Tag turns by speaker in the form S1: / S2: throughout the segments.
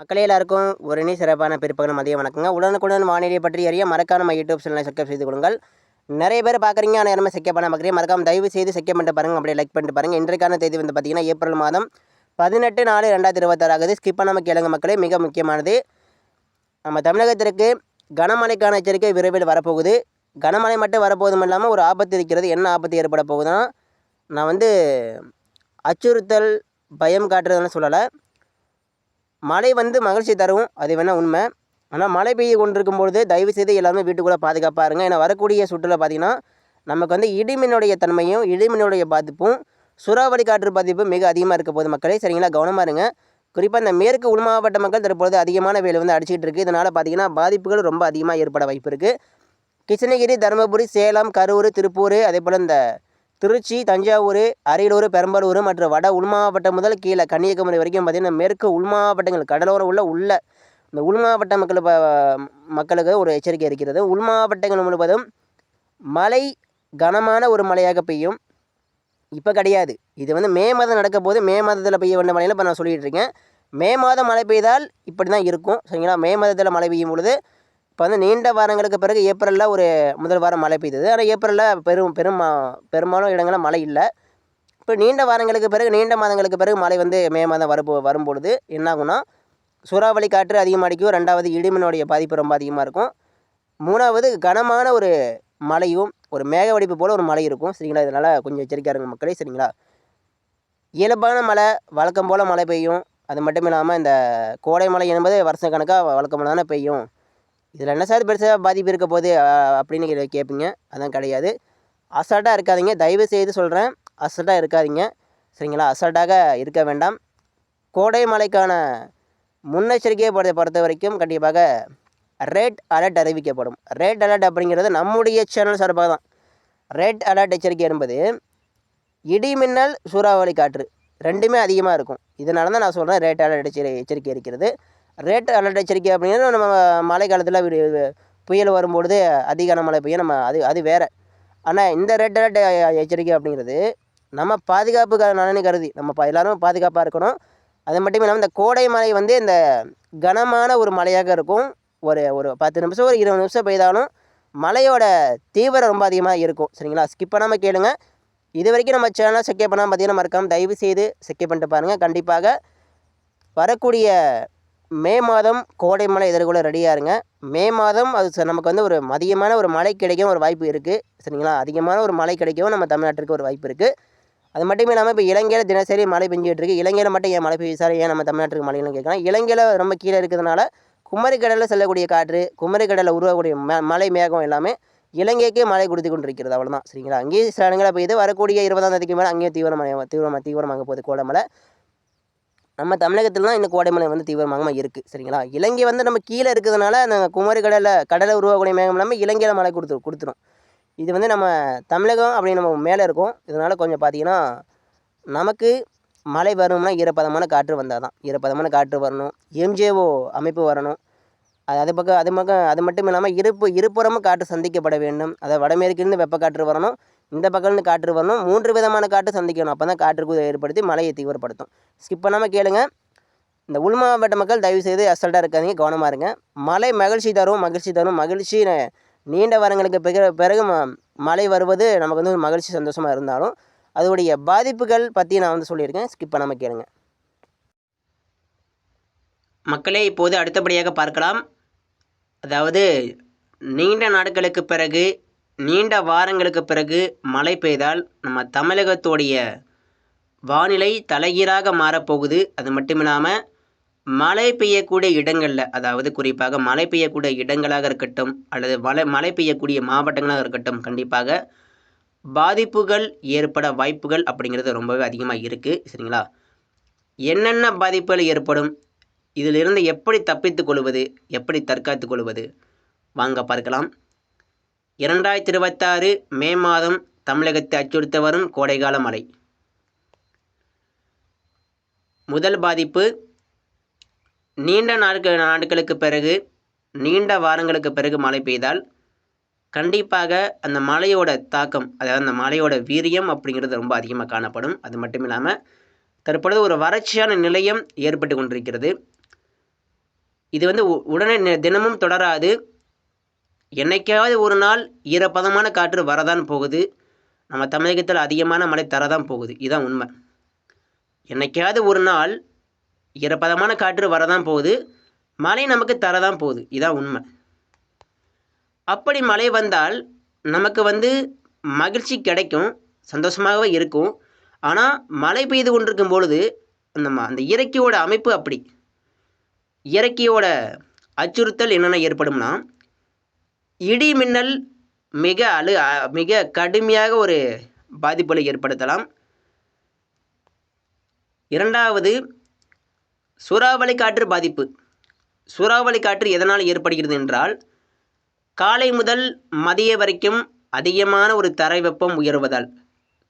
S1: மக்களே எல்லாருக்கும் ஒரு இனி சிறப்பான பிற்பகல் மதிய வணக்கங்க. உடனுக்குடன் வானிலை பற்றி அறிய மறக்காம நம்ம யூடியூப் சேனலை சப்ஸ்கிரைப் செய்து கொள்ளுங்கள். நிறைய பேர் பார்க்குறீங்க, ஆனால் யாருமே செக் பண்ண பார்க்குறீங்க. மறக்காம தயவு செய்து செக் பண்ணிட்டு பாருங்கள், அப்படியே லைக் பண்ணிட்டு பாருங்கள். இன்றைக்கான தேதி வந்து பார்த்தீங்கன்னா ஏப்ரல் மாதம் 18/4/2026 ஆகுது. ஸ்கிப் பண்ணாமல் கேளுங்க மக்களே. மிக முக்கியமானது, நம்ம தமிழகத்திற்கு கனமழைக்கான எச்சரிக்கை விரைவில் வரப்போகுது. கனமழை மட்டும் வரப்போதும் இல்லாமல் ஒரு ஆபத்து இருக்கிறது. என்ன ஆபத்து ஏற்பட போகுதுன்னா, நான் வந்து அச்சுறுத்தல் பயம் காட்டுறதுன்னு சொல்லலை. மழை வந்து மகிழ்ச்சி தரும், அது வேணால் உண்மை. ஆனால் மழை பெய்ய கொண்டிருக்கும்பொழுது தயவுசெய்து எல்லாருமே வீட்டுக்குள்ளே பாதுகாப்பாக இருங்க. ஏன்னா வரக்கூடிய சுற்றுலா பார்த்திங்கன்னா நமக்கு வந்து இடிமின்னுடைய தன்மையும் இடிமின்னுடைய பாதிப்பும் சூறாவளி காற்று பாதிப்பும் மிக அதிகமாக இருக்க போகுது மக்களே. சரிங்களா, கவனமாக இருங்க. குறிப்பாக இந்த மேற்கு உள் மாவட்ட மக்கள் தற்பொழுது அதிகமான வெயில் வந்து அடிச்சிட்டு இருக்குது. இதனால் பார்த்திங்கன்னா பாதிப்புகள் ரொம்ப அதிகமாக ஏற்பட வாய்ப்பு இருக்குது. கிருஷ்ணகிரி, தருமபுரி, சேலம், கரூர், திருப்பூர், அதே போல் இந்த திருச்சி, தஞ்சாவூர், அரியலூர், பெரம்பலூர் மற்றும் வட உள் மாவட்டம் முதல் கீழே கன்னியாகுமரி வரைக்கும் பார்த்திங்கன்னா மேற்கு உள் மாவட்டங்கள் கடலோரம் உள்ள இந்த உள் மாவட்ட மக்களுக்கு ஒரு எச்சரிக்கை இருக்கிறது. உள் மாவட்டங்கள் முழுவதும் மழை கனமான ஒரு மழையாக பெய்யும். இப்போ கிடையாது, இது வந்து மே மாதம் நடக்க போது. மே மாதத்தில் பெய்ய வேண்டிய மழையில் இப்போ நான் சொல்லிகிட்டு இருக்கேன். மே மாதம் மழை பெய்தால் இப்படி தான் இருக்கும். சரிங்களா, மே மாதத்தில் மழை பெய்யும் பொழுது இப்போ வந்து நீண்ட வாரங்களுக்கு பிறகு ஏப்ரலில் ஒரு முதல் வாரம் மழை பெய்தது. ஆனால் ஏப்ரலில் பெரும்பாலும் இடங்களில் மழை இல்லை. இப்போ நீண்ட வாரங்களுக்கு பிறகு நீண்ட மாதங்களுக்கு பிறகு மழை வந்து மே மாதம் வரும்பொழுது என்னாகும்னா, சூறாவளி காற்று அதிகமாக அடிக்கும். ரெண்டாவது இடிமின்னுடைய பாதிப்பு ரொம்ப அதிகமாக இருக்கும். மூணாவது கனமான ஒரு மழையும் ஒரு மேக வெடிப்பு போல் ஒரு மழை இருக்கும். சரிங்களா, இதனால் கொஞ்சம் எச்சரிக்கையாக இருங்க மக்களே. சரிங்களா, இயல்பான மழை வழக்கம் போல் மழை பெய்யும். அது மட்டும் இல்லாமல் இந்த கோடை மழை என்பது வருஷ கணக்காக வழக்கமாக தானே பெய்யும். இதில் என்ன சார் பெருசாக பாதிப்பு இருக்க போகுது அப்படின்னு கேட்பீங்க. அதான் கிடையாது. அசால்ட்டாக இருக்காதீங்க, தயவு செய்து சொல்கிறேன். அசால்ட்டாக இருக்காதீங்க. சரிங்களா, அசால்ட்டாக இருக்க வேண்டாம். கோடை மழைக்கான முன்னெச்சரிக்கையை பொறுத்த வரைக்கும் கண்டிப்பாக ரெட் அலர்ட் அறிவிக்கப்படும். ரெட் அலர்ட் அப்படிங்கிறது நம்முடைய சேனல் சார்பாக தான். ரெட் அலர்ட் எச்சரிக்கை என்பது இடி மின்னல் சூறாவளி காற்று ரெண்டுமே அதிகமாக இருக்கும். இதனால தான் நான் சொல்கிறேன் ரெட் அலர்ட் எச்சரிக்கை இருக்கிறது. ரெட் அலர்ட் எச்சரிக்கை அப்படிங்கிறது நம்ம மழை காலத்தில் புயல் வரும்பொழுது அதிகான மழை பெய்யும், நம்ம அது வேறு. ஆனால் இந்த ரெட் அலர்ட் எச்சரிக்கை அப்படிங்கிறது நம்ம பாதுகாப்பு நலனை கருதி நம்ம எல்லோரும் பாதுகாப்பாக இருக்கணும். அது மட்டும் இல்லாமல் இந்த கோடை மழை வந்து இந்த கனமான ஒரு மழையாக இருக்கும். ஒரு 10 நிமிஷம் ஒரு 20 நிமிஷம் பெய்தாலும் மழையோட தீவிரம் ரொம்ப அதிகமாக இருக்கும். சரிங்களா, ஸ்கிப் பண்ணாமல் கேளுங்க. இது வரைக்கும் நம்ம சேனலை செக்கப் பண்ணாமல் பார்த்தீங்கன்னா மறக்காமல் தயவு செய்து செக்கப் பண்ணிட்டு பாருங்கள். கண்டிப்பாக வரக்கூடிய மே மாதம் கோடை மழை எதிர்கொள்ள ரெடியாக இருங்க. மே மாதம் அது நமக்கு வந்து ஒரு அதிகமான ஒரு மழை கிடைக்கும் ஒரு வாய்ப்பு இருக்குது. சரிங்களா, அதிகமான ஒரு மழை கிடைக்கும் நம்ம தமிழ்நாட்டிற்கு ஒரு வாய்ப்பு இருக்குது. அது மட்டும் இல்லாமல் இப்போ இலங்கையில் தினசரி மழை பெஞ்சிட்டு இருக்குது. இலங்கையில் மட்டும் ஏன் மழை பெய்யுது சார், ஏன் நம்ம தமிழ்நாட்டுக்கு மழைன்னு கேட்கலாம். இலங்கையில் ரொம்ப கீழே இருக்கிறதுனால குமரிக்கடலில் செல்லக்கூடிய காற்று, குமரிக்கடலில் உருவாகக்கூடிய மழை மேகம் எல்லாமே இலங்கைக்கே மழை கொடுத்து கொண்டு இருக்கிறது. அவ்வளோதான். சரிங்களா, அங்கேயும் சில இடங்களில் பெய்யுது. வரக்கூடிய 20ஆம் தேதிக்கு மேலே அங்கேயும் தீவிரமாக போகுது கோடை மழை. நம்ம தமிழகத்தில் தான் இந்த கோடை மழை வந்து தீவிரமாக இருக்குது. சரிங்களா, இலங்கை வந்து நம்ம கீழே இருக்கிறதுனால அந்த கடலை உருவாகக்கூடிய மேகம் இல்லாமல் இலங்கையில் மழை கொடுத்துரும். இது வந்து நம்ம தமிழகம் அப்படி நம்ம மேலே இருக்கும். இதனால் கொஞ்சம் பார்த்திங்கன்னா நமக்கு மழை வரணும்னா ஈரப்பதமான காற்று வந்தால் தான். ஈரப்பதமான காற்று வரணும், எம்ஜேஓ அமைப்பு வரணும். அது மட்டும் இல்லாமல் இருபுறமும் காற்று சந்திக்கப்பட வேண்டும். அதாவது வடமேற்கிலிருந்து வெப்ப காற்று வரணும், இந்த பக்கம்லேருந்து காற்று வரணும். 3 விதமான காற்று சந்திக்கணும். அப்போ தான் காற்றுக்கு ஏற்படுத்தி மழையை தீவிரப்படுத்தும். ஸ்கிப் பண்ணாமல் கேளுங்க. இந்த உள் மாவட்ட மக்கள் தயவுசெய்து அசல்ட்டாக இருக்காதீங்க, கவனமாக இருங்க. மழை மகிழ்ச்சி தரும். மகிழ்ச்சி நீண்ட வாரங்களுக்கு பிறகு மழை வருவது நமக்கு வந்து மகிழ்ச்சி சந்தோஷமாக இருந்தாலும் அதோடைய பாதிப்புகள் பற்றி நான் வந்து சொல்லியிருக்கேன். ஸ்கிப் பண்ணாமல் கேளுங்க மக்களே. இப்போது அடுத்தபடியாக பார்க்கலாம். அதாவது நீண்ட நாட்களுக்கு பிறகு நீண்ட வாரங்களுக்கு பிறகு மழை பெய்தால் நம்ம தமிழகத்துடைய வானிலை தலைகீழாக மாறப்போகுது. அது மட்டும் இல்லாமல் மழை பெய்யக்கூடிய இடங்களில், அதாவது குறிப்பாக மழை பெய்யக்கூடிய இடங்களாக இருக்கட்டும் அல்லது மழை பெய்யக்கூடிய மாவட்டங்களாக இருக்கட்டும், கண்டிப்பாக பாதிப்புகள் ஏற்பட வாய்ப்புகள் அப்படிங்கிறது ரொம்பவே அதிகமாக இருக்குது. சரிங்களா, என்னென்ன பாதிப்புகள் ஏற்படும், இதிலிருந்து எப்படி தப்பித்துக் கொள்வது, எப்படி தற்காத்து கொள்வது, வாங்க பார்க்கலாம். 2026 மே மாதம் தமிழகத்தை அச்சுறுத்த வரும் கோடைகால மழை. முதல் பாதிப்பு, நீண்ட நாட்களுக்கு பிறகு நீண்ட வாரங்களுக்கு பிறகு மழை பெய்தால் கண்டிப்பாக அந்த மழையோட தாக்கம், அதாவது அந்த மழையோட வீரியம் அப்படிங்கிறது ரொம்ப அதிகமாக காணப்படும். அது மட்டும் இல்லாமல் தற்பொழுது ஒரு வறட்சியான நிலையம் ஏற்பட்டு கொண்டிருக்கிறது. இது வந்து உடனே தினமும் தொடராது. என்னைக்காவது ஒரு நாள் ஈரப்பதமான காற்று வரதான் போகுது. நம்ம தமிழகத்தில் அதிகமான மழை தரதான் போகுது. இதுதான் உண்மை. என்னைக்காவது ஒரு நாள் ஈரப்பதமான காற்று வரதான் போகுது. மழை நமக்கு தரதான் போகுது. இதுதான் உண்மை. அப்படி மழை வந்தால் நமக்கு வந்து மகிழ்ச்சி கிடைக்கும், சந்தோஷமாகவே இருக்கும். ஆனால் மழை பெய்து கொண்டிருக்கும் பொழுது அந்த இயற்கையோட அமைப்பு அப்படி. இயற்கையோட அச்சுறுத்தல் என்னென்ன ஏற்படும்னா, இடி மின்னல் மிக கடுமையாக ஒரு பாதிப்புகளை ஏற்படுத்தலாம். இரண்டாவது, சூறாவளி காற்று பாதிப்பு. சூறாவளி காற்று எதனால் ஏற்படுகிறது என்றால், காலை முதல் மதிய வரைக்கும் அதிகமான ஒரு தரை வெப்பம் உயர்வதால்,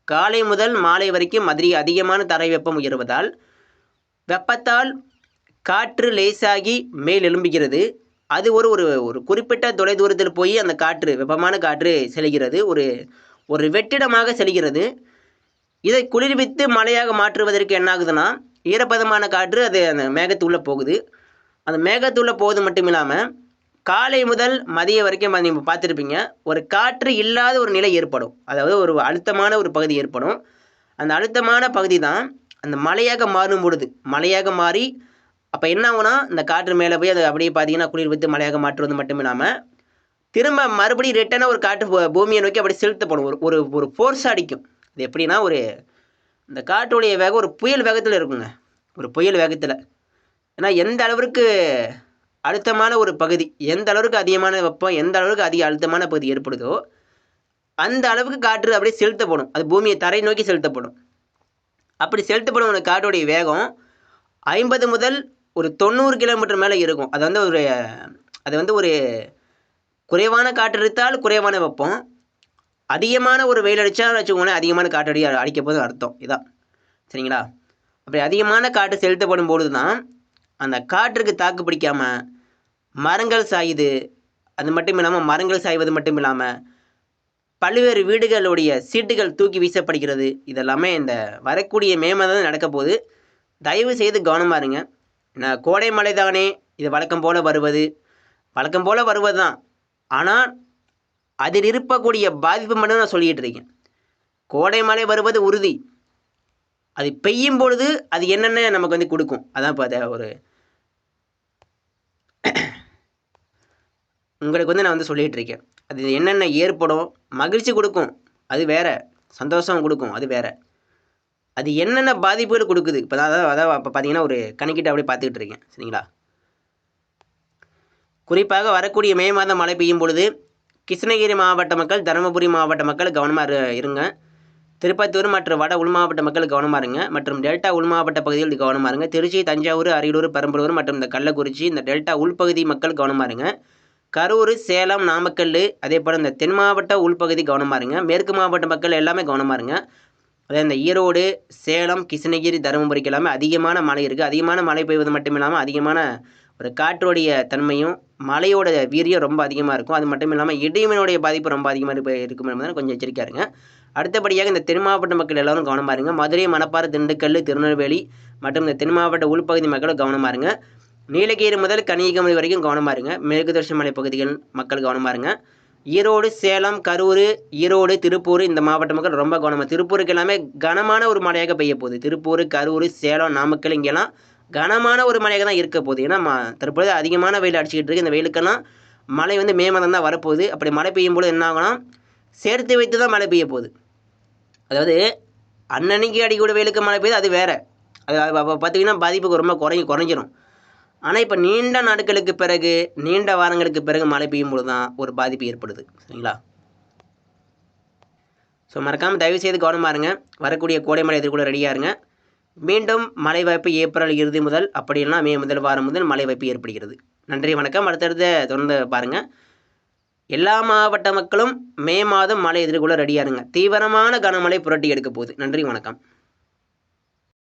S1: காலை முதல் மாலை வரைக்கும் அதிகமான தரை வெப்பம் உயர்வதால் வெப்பத்தால் காற்று லேசாகி மேல் எழும்புகிறது. அது ஒரு ஒரு குறிப்பிட்ட தொலைதூரத்தில் போய் அந்த காற்று, வெப்பமான காற்று செல்கிறது. ஒரு வெற்றிடமாக செல்கிறது. இதை குளிர்வித்து மழையாக மாற்றுவதற்கு என்ன ஆகுதுன்னா, ஈரப்பதமான காற்று அது அந்த மேகத்துள்ளே போகுது. அந்த மேகத்துள்ளே போவது மட்டும் இல்லாமல், காலை முதல் மதிய வரைக்கும் நீங்கள் பார்த்துருப்பீங்க, ஒரு காற்று இல்லாத ஒரு நிலை ஏற்படும். அதாவது ஒரு அழுத்தமான ஒரு பகுதி ஏற்படும். அந்த அழுத்தமான பகுதி தான் அந்த மழையாக மாறும் பொழுது, மழையாக மாறி அப்போ என்ன ஆகுனா, இந்த காற்று மேலே போய் அதை அப்படியே பார்த்தீங்கன்னா குளிர்வித்து மழையாக மாற்றுவது மட்டும் இல்லாமல், திரும்ப மறுபடியும் ரிட்டனாக ஒரு காற்று பூமியை நோக்கி அப்படி செலுத்தப்படும். ஒரு ஃபோர்ஸ் அடிக்கும். இது எப்படின்னா, இந்த காற்றுடைய வேகம் ஒரு புயல் வேகத்தில் இருக்குங்க. ஒரு புயல் வேகத்தில். ஏன்னா எந்த அளவிற்கு அழுத்தமான ஒரு பகுதி, எந்த அளவுக்கு அதிகமான வெப்பம், எந்த அளவுக்கு அதிக அழுத்தமான பகுதி ஏற்படுதோ அந்த அளவுக்கு காற்று அப்படியே செலுத்தப்படும். அது பூமியை தரை நோக்கி செலுத்தப்படும். அப்படி செலுத்தப்படும் ஒரு காற்றுடைய வேகம் 50 முதல் ஒரு 90 கிலோமீட்டர் மேலே இருக்கும். அது வந்து ஒரு குறைவான காற்று அடித்தால் குறைவான வெப்பம், அதிகமான ஒரு வெயில் அடித்தால் வச்சுக்கோங்களேன், அதிகமான காற்று அடிக்க போது அர்த்தம். இதான் சரிங்களா? அப்படி அதிகமான காற்று செலுத்தப்படும் பொழுது தான் அந்த காற்றுக்கு தாக்கு பிடிக்காமல் மரங்கள் சாயுது. அது மட்டும் இல்லாமல் மரங்கள் சாய்வது மட்டும் இல்லாமல் பல்வேறு வீடுகளுடைய சீட்டுகள் தூக்கி வீசப்படுகிறது. இதெல்லாமே இந்த வரக்கூடிய மே மாதம் நடக்க போகுது. தயவு செய்து கவனமாக இருங்க. கோடை மழை தானே, இது வழக்கம் போல் வருவது தான். ஆனால் அதில் இருக்கக்கூடிய பாதிப்பு மட்டும் நான் சொல்லிகிட்டு இருக்கேன். கோடை மழை வருவது உறுதி. அது பெய்யும் பொழுது அது என்னென்ன நமக்கு வந்து கொடுக்கும், அதான் இப்போ அதை உங்களுக்கு வந்து நான் வந்து சொல்லிகிட்டு இருக்கேன். அது என்னென்ன ஏற்படும், மகிழ்ச்சி கொடுக்கும் அது வேற, சந்தோஷம் கொடுக்கும் அது வேற. அது என்னென்ன பாதிப்புகள் கொடுக்குது இப்போ அதான் இப்போ பார்த்தீங்கன்னா ஒரு கணக்கிட்டு அப்படியே பார்த்துக்கிட்டு இருக்கேன். சரிங்களா? குறிப்பாக வரக்கூடிய மே மாதம் மழை பெய்யும் பொழுது கிருஷ்ணகிரி மாவட்ட மக்கள், தருமபுரி மாவட்ட மக்கள் கவனமாக இருங்க. திருப்பத்தூர் மற்றும் வட உள் மாவட்ட மக்கள் கவனமாக இருங்க. மற்றும் டெல்டா உள் மாவட்ட பகுதிகள் கவனமாக இருங்க. திருச்சி, தஞ்சாவூர், அரியலூர், பெரம்பலூர் மற்றும் இந்த கள்ளக்குறிச்சி, இந்த டெல்டா உள்பகுதி மக்கள் கவனமாக இருங்க. கரூர், சேலம், நாமக்கல், அதே போல் இந்த தென் மாவட்ட உள்பகுதி கவனமாக இருங்க. மேற்கு மாவட்ட மக்கள் எல்லாமே கவனமாக இருங்க. அதே இந்த ஈரோடு, சேலம், கிருஷ்ணகிரி, தருமபுரிக்கு எல்லாமே அதிகமான மழை இருக்குது. அதிகமான மழை பெய்வது மட்டும் இல்லாமல் அதிகமான ஒரு காற்றோடைய தன்மையும் மழையோட வீரியம் ரொம்ப அதிகமாக இருக்கும். அது மட்டும் இல்லாமல் இடிமின்னுடைய பாதிப்பு ரொம்ப அதிகமாக இருக்கும் என்பதை கொஞ்சம் எச்சரிக்கையாக இருங்க. அடுத்தபடியாக இந்த தென் மாவட்ட மக்கள் எல்லோரும் கவனமாக இருங்க. மதுரை, மணப்பாறை, திண்டுக்கல், திருநெல்வேலி மற்றும் இந்த தென் மாவட்ட உள்பகுதி மக்களும் கவனமாக இருங்க. நீலகிரி முதல் கன்னியாகுமரி வரைக்கும் கவனமாக இருங்க. மேற்கு தொடர்ச்சி மலை பகுதிகள் மக்கள் கவனமாக இருங்க. ஈரோடு, சேலம், கரூர், ஈரோடு, திருப்பூர் இந்த மாவட்ட மக்கள் ரொம்ப கவனமாக. திருப்பூருக்கு எல்லாமே கனமான ஒரு மழையாக பெய்ய போகுது. திருப்பூர், கரூர், சேலம், நாமக்கல் இங்கெல்லாம் கனமான ஒரு மழையாக தான் இருக்க போகுது. ஏன்னா தற்போது அதிகமான வெயில் அடிச்சுக்கிட்டு இருக்குது. இந்த வெயிலுக்கெல்லாம் மழை வந்து மே மாதம் தான் வரப்போகுது. அப்படி மழை பெய்யும் போது என்ன ஆகும்னா, சேர்த்து வைத்து தான் மழை பெய்ய போகுது. அதாவது அன்னன்னைக்கு அடிக்கூட வெயிலுக்கு மழை பெய்யுது, அது வேறு. அது பார்த்திங்கன்னா பாதிப்புக்கு ரொம்ப குறைஞ்சிரும். ஆனால் இப்போ நீண்ட நாட்களுக்கு பிறகு, நீண்ட வாரங்களுக்கு பிறகு மழை பெய்யும் பொழுது தான் ஒரு பாதிப்பு ஏற்படுது. சரிங்களா? ஸோ மறக்காமல் தயவுசெய்து கவனமாக இருங்க. வரக்கூடிய கோடை மழை எதிர்கொள்ள ரெடியாக இருங்க. மீண்டும் மழை வாய்ப்பு ஏப்ரல் இறுதி முதல், அப்படி இல்லைனா மே முதல் வாரம் முதல் மழை வாய்ப்பு ஏற்படுகிறது. நன்றி, வணக்கம். அடுத்தடுத்து தொடர்ந்து பாருங்கள். எல்லா மாவட்ட மக்களும் மே மாதம் மழை எதிர்கொள்ள ரெடியாக இருங்க. தீவிரமான கனமழை புரட்டி எடுக்க போகுது. நன்றி, வணக்கம்.